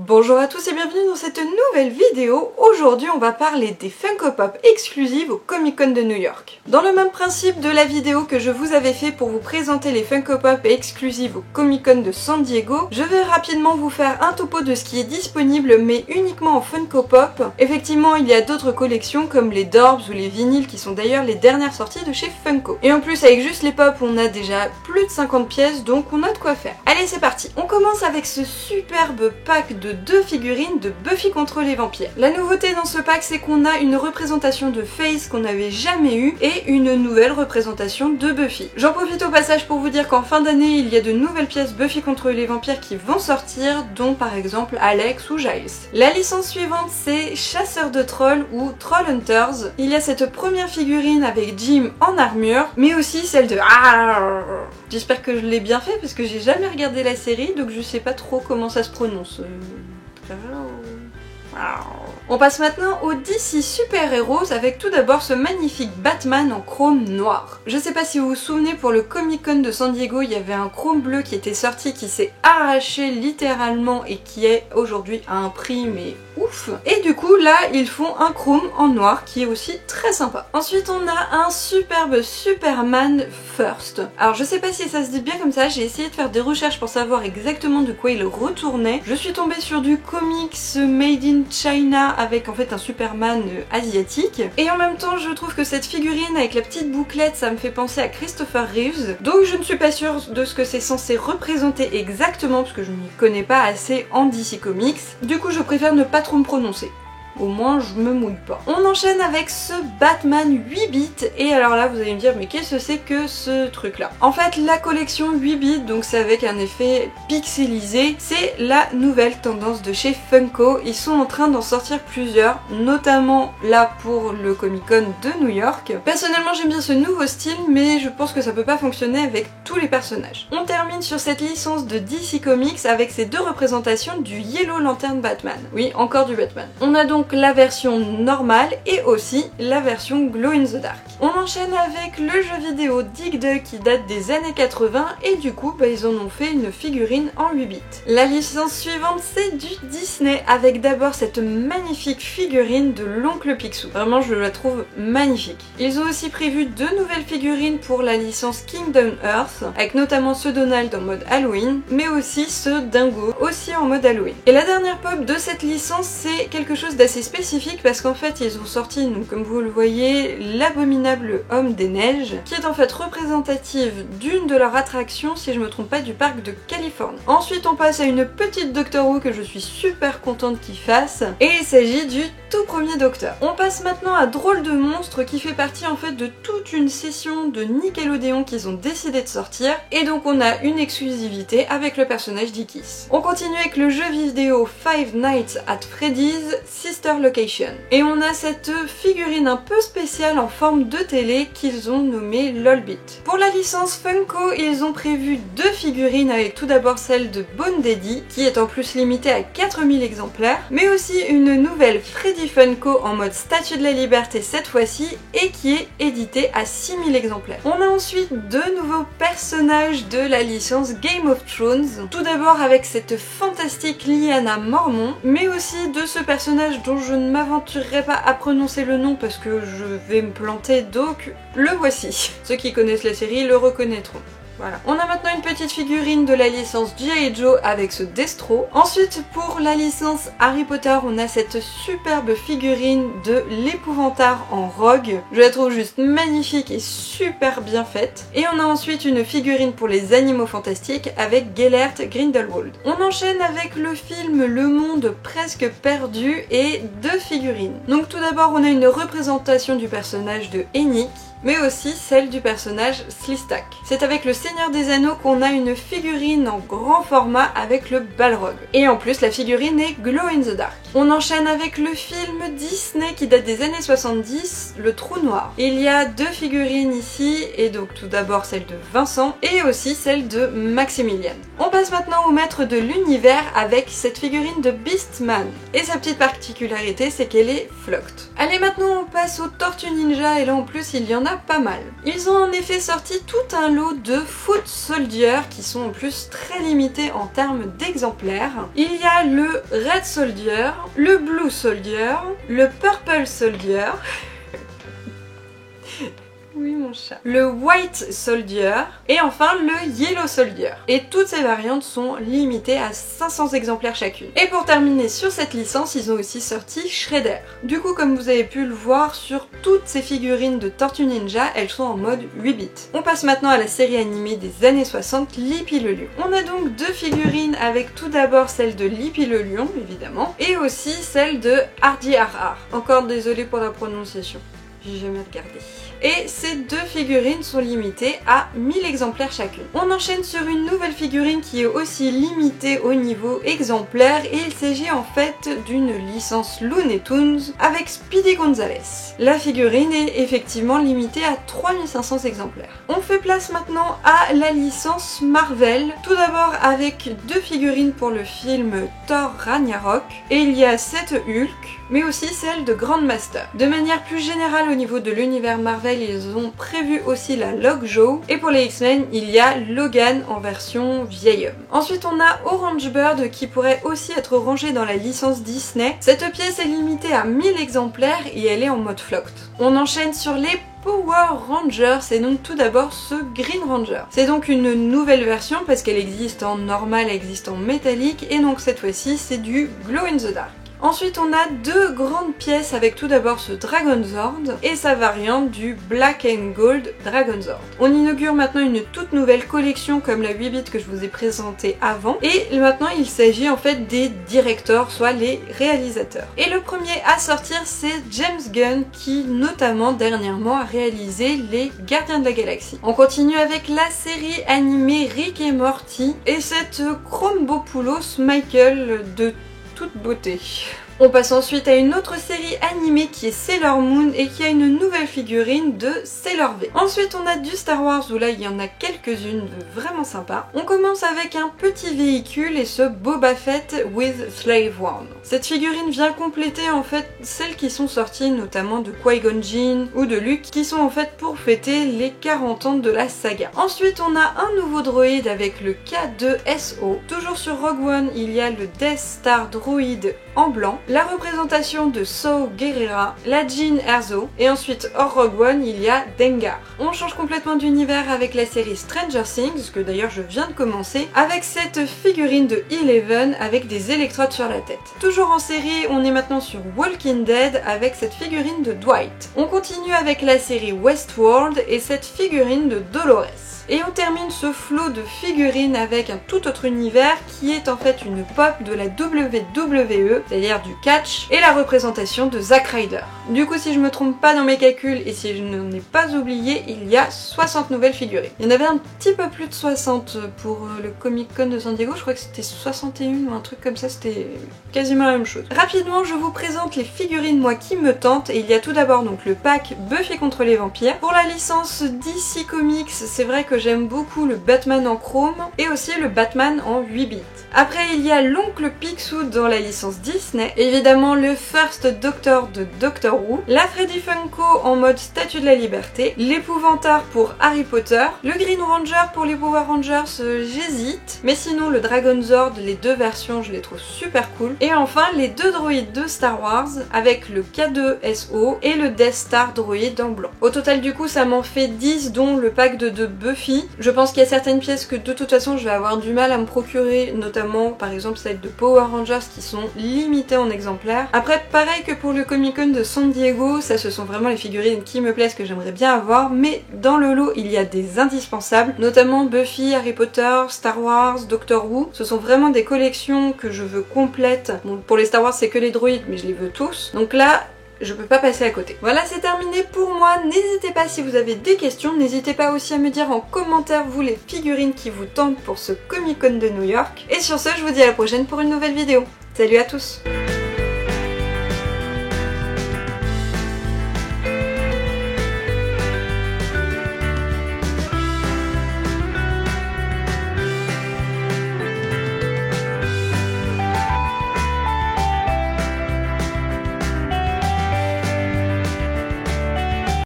Bonjour à tous et bienvenue dans cette nouvelle vidéo. Aujourd'hui on va parler des Funko Pop exclusives au Comic Con de New York. Dans le même principe de la vidéo que je vous avais fait pour vous présenter les Funko Pop exclusives au Comic Con de San Diego, je vais rapidement vous faire un topo de ce qui est disponible mais uniquement en Funko Pop. Effectivement il y a d'autres collections comme les Dorbs ou les vinyles qui sont d'ailleurs les dernières sorties de chez Funko. Et en plus avec juste les pop on a déjà plus de 50 pièces donc on a de quoi faire. Allez c'est parti, on commence avec ce superbe pack de 2 figurines de Buffy contre les vampires. La nouveauté dans ce pack c'est qu'on a une représentation de Faith qu'on n'avait jamais eue et une nouvelle représentation de Buffy. J'en profite au passage pour vous dire qu'en fin d'année il y a de nouvelles pièces Buffy contre les vampires qui vont sortir, dont par exemple Alex ou Giles. La licence suivante c'est Chasseurs de Trolls ou Troll Hunters. Il y a cette première figurine avec Jim en armure, mais aussi celle de J'espère que je l'ai bien fait parce que j'ai jamais regardé la série donc je sais pas trop comment ça se prononce. On passe maintenant au DC Super Heroes avec tout d'abord ce magnifique Batman en chrome noir. Je sais pas si vous vous souvenez, pour le Comic Con de San Diego, il y avait un chrome bleu qui était sorti, qui s'est arraché littéralement et qui est aujourd'hui à un prix mais ouf. Et du coup là ils font un chrome en noir qui est aussi très sympa. Ensuite on a un superbe Superman First. Alors je sais pas si ça se dit bien comme ça, j'ai essayé de faire des recherches pour savoir exactement de quoi il retournait. Je suis tombée sur du comics made in China avec en fait un Superman asiatique. Et en même temps je trouve que cette figurine avec la petite bouclette ça me fait penser à Christopher Reeves. Donc je ne suis pas sûre de ce que c'est censé représenter exactement parce que je n'y connais pas assez en DC Comics. Du coup je préfère ne pas trop me prononcer. Au moins je me mouille pas. On enchaîne avec ce Batman 8 bits et alors là vous allez me dire mais qu'est-ce que c'est que ce truc là? En fait la collection 8 bits, donc c'est avec un effet pixelisé, c'est la nouvelle tendance de chez Funko. Ils sont en train d'en sortir plusieurs, notamment là pour le Comic Con de New York. Personnellement j'aime bien ce nouveau style mais je pense que ça peut pas fonctionner avec tous les personnages. On termine sur cette licence de DC Comics avec ces deux représentations du Yellow Lantern Batman. Oui, encore du Batman. On a donc la version normale et aussi la version Glow in the Dark. On enchaîne avec le jeu vidéo Dig Dug qui date des années 80 et du coup ils en ont fait une figurine en 8 bits. La licence suivante c'est du Disney avec d'abord cette magnifique figurine de l'oncle Picsou. Vraiment je la trouve magnifique. Ils ont aussi prévu deux nouvelles figurines pour la licence Kingdom Earth avec notamment ce Donald en mode Halloween mais aussi ce Dingo aussi en mode Halloween. Et la dernière pop de cette licence c'est quelque chose d'assez spécifique parce qu'en fait ils ont sorti, donc comme vous le voyez, l'abominable homme des neiges qui est en fait représentative d'une de leurs attractions, si je me trompe pas, du parc de Californie. Ensuite on passe à une petite Doctor Who que je suis super contente qu'il fasse et il s'agit du tout premier Docteur. On passe maintenant à Drôle de monstre qui fait partie en fait de toute une session de Nickelodeon qu'ils ont décidé de sortir et donc on a une exclusivité avec le personnage d'Ikis. On continue avec le jeu vidéo Five Nights at Freddy's Sister Location. Et on a cette figurine un peu spéciale en forme de télé qu'ils ont nommée Lolbit. Pour la licence Funko, ils ont prévu deux figurines avec tout d'abord celle de Bone Daddy qui est en plus limitée à 4000 exemplaires, mais aussi une nouvelle Freddy Funko en mode Statue de la Liberté cette fois-ci et qui est éditée à 6000 exemplaires. On a ensuite deux nouveaux personnages de la licence Game of Thrones. Tout d'abord avec cette fantastique Lyanna Mormont, mais aussi de ce personnage dont je ne m'aventurerai pas à prononcer le nom parce que je vais me planter, donc le voici. Ceux qui connaissent la série le reconnaîtront. Voilà. On a maintenant une petite figurine de la licence G.I. Joe avec ce Destro. Ensuite, pour la licence Harry Potter, on a cette superbe figurine de l'Épouvantard en Rogue. Je la trouve juste magnifique et super bien faite. Et on a ensuite une figurine pour les animaux fantastiques avec Gellert Grindelwald. On enchaîne avec le film Le Monde presque perdu et deux figurines. Donc tout d'abord, on a une représentation du personnage de Enic, mais aussi celle du personnage Slistak. C'est avec le Seigneur des Anneaux qu'on a une figurine en grand format avec le Balrog. Et en plus la figurine est Glow in the Dark. On enchaîne avec le film Disney qui date des années 70, Le Trou Noir. Il y a deux figurines ici, et donc tout d'abord celle de Vincent et aussi celle de Maximilian. On passe maintenant au maître de l'univers avec cette figurine de Beastman. Et sa petite particularité c'est qu'elle est flocked. Allez maintenant on passe aux Tortues Ninja et là en plus il y en a a pas mal. Ils ont en effet sorti tout un lot de Foot Soldier qui sont en plus très limités en termes d'exemplaires. Il y a le Red Soldier, le Blue Soldier, le Purple Soldier... Oui mon chat. Le White Soldier et enfin le Yellow Soldier. Et toutes ces variantes sont limitées à 500 exemplaires chacune. Et pour terminer sur cette licence, ils ont aussi sorti Shredder. Du coup, comme vous avez pu le voir, sur toutes ces figurines de Tortue Ninja, elles sont en mode 8 bits. On passe maintenant à la série animée des années 60, Lippy le Lion. On a donc deux figurines avec tout d'abord celle de Lippy le Lion, évidemment, et aussi celle de Hardy Har Har. Encore désolée pour la prononciation. J'ai jamais regardé. Et ces deux figurines sont limitées à 1000 exemplaires chacune. On enchaîne sur une nouvelle figurine qui est aussi limitée au niveau exemplaire et il s'agit en fait d'une licence Looney Tunes avec Speedy Gonzales. La figurine est effectivement limitée à 3500 exemplaires. On fait place maintenant à la licence Marvel, tout d'abord avec deux figurines pour le film Thor Ragnarok et il y a cette Hulk, mais aussi celle de Grandmaster. De manière plus générale au niveau de l'univers Marvel, ils ont prévu aussi la Lockjaw et pour les X-Men, il y a Logan en version vieil homme. Ensuite, on a Orange Bird qui pourrait aussi être rangée dans la licence Disney. Cette pièce est limitée à 1000 exemplaires et elle est en mode flocked. On enchaîne sur les Power Rangers, c'est donc tout d'abord ce Green Ranger. C'est donc une nouvelle version parce qu'elle existe en normal, elle existe en métallique et donc cette fois-ci c'est du Glow in the Dark. Ensuite on a deux grandes pièces avec tout d'abord ce Dragonzord et sa variante du Black and Gold Dragonzord. On inaugure maintenant une toute nouvelle collection comme la 8 bits que je vous ai présentée avant et maintenant il s'agit en fait des directors, soit les réalisateurs. Et le premier à sortir c'est James Gunn qui notamment dernièrement a réalisé les Gardiens de la Galaxie. On continue avec la série animée Rick et Morty et cette Chrombopoulos Michael de toute beauté. On passe ensuite à une autre série animée qui est Sailor Moon et qui a une nouvelle figurine de Sailor V. Ensuite on a du Star Wars où là il y en a quelques-unes vraiment sympas. On commence avec un petit véhicule et ce Boba Fett with Slave One. Cette figurine vient compléter en fait celles qui sont sorties notamment de Qui-Gon Jinn ou de Luke qui sont en fait pour fêter les 40 ans de la saga. Ensuite on a un nouveau droïde avec le K2SO. Toujours sur Rogue One il y a le Death Star droïde en blanc, la représentation de Saw Gerrera, la Jyn Erso, et ensuite hors Rogue One il y a Dengar. On change complètement d'univers avec la série Stranger Things, que d'ailleurs je viens de commencer, avec cette figurine de Eleven avec des électrodes sur la tête. Toujours en série, on est maintenant sur Walking Dead avec cette figurine de Dwight. On continue avec la série Westworld et cette figurine de Dolores. Et on termine ce flot de figurines avec un tout autre univers qui est en fait une pop de la WWE, c'est-à-dire du catch, et la représentation de Zack Ryder. Du coup, si je me trompe pas dans mes calculs et si je n'en ai pas oublié, il y a 60 nouvelles figurines. Il y en avait un petit peu plus de 60 pour le Comic Con de San Diego, je crois que c'était 61 ou un truc comme ça, c'était quasiment la même chose. Rapidement, je vous présente les figurines moi qui me tentent et il y a tout d'abord donc le pack Buffy contre les vampires. Pour la licence DC Comics, c'est vrai que j'aime beaucoup le Batman en chrome et aussi le Batman en 8 bits. Après il y a l'oncle Picsou dans la licence Disney, évidemment le First Doctor de Doctor Who, la Freddy Funko en mode Statue de la Liberté, l'Épouvantard pour Harry Potter, le Green Ranger pour les Power Rangers j'hésite, mais sinon le Dragonzord, les deux versions je les trouve super cool, et enfin les deux droïdes de Star Wars avec le K2SO et le Death Star droïde en blanc. Au total du coup ça m'en fait 10 dont le pack de Buffy. Je pense qu'il y a certaines pièces que de toute façon je vais avoir du mal à me procurer, notamment par exemple celles de Power Rangers qui sont limitées en exemplaires. Après pareil que pour le Comic Con de San Diego, ça ce sont vraiment les figurines qui me plaisent, que j'aimerais bien avoir, mais dans le lot il y a des indispensables, notamment Buffy, Harry Potter, Star Wars, Doctor Who. Ce sont vraiment des collections que je veux complètes. Bon, pour les Star Wars c'est que les droïdes mais je les veux tous. Donc là je peux pas passer à côté. Voilà, c'est terminé pour moi. N'hésitez pas si vous avez des questions, n'hésitez pas aussi à me dire en commentaire vous les figurines qui vous tentent pour ce Comic Con de New York. Et sur ce, je vous dis à la prochaine pour une nouvelle vidéo. Salut à tous!